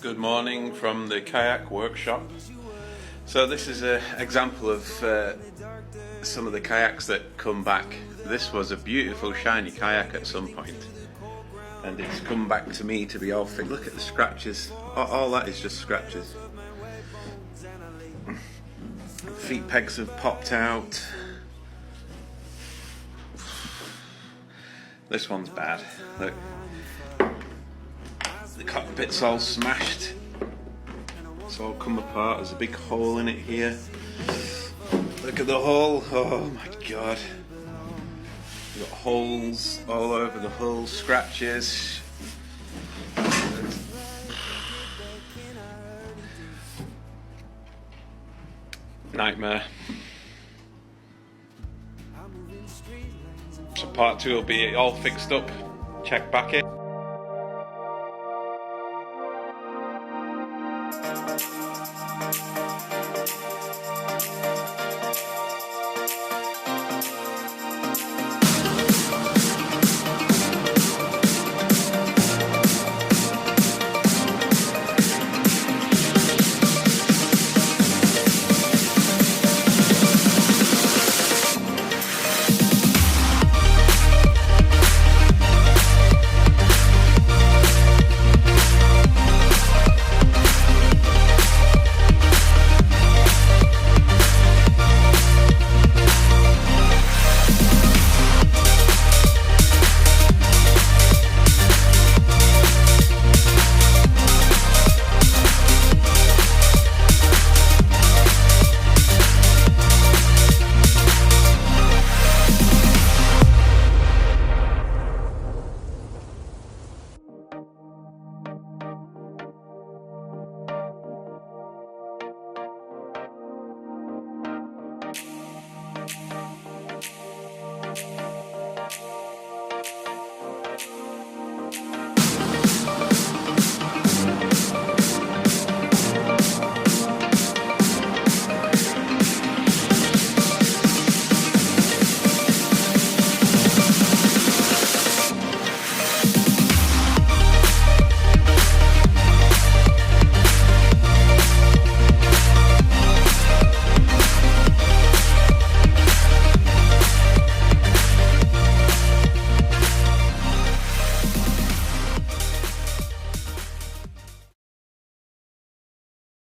Good morning from the kayak workshop. So this is an example of some of the kayaks that come back. This was a beautiful shiny kayak at some point, and it's come back to me to be all fixed. Look at the scratches. All that is just scratches. Feet pegs have popped out. This one's bad. Look. The cockpit's all smashed. It's all come apart. There's a big hole in it here. Look at the hole. Oh my god. You've got holes all over the hull, scratches. Nightmare. So part 2 will be all fixed up. Check back in.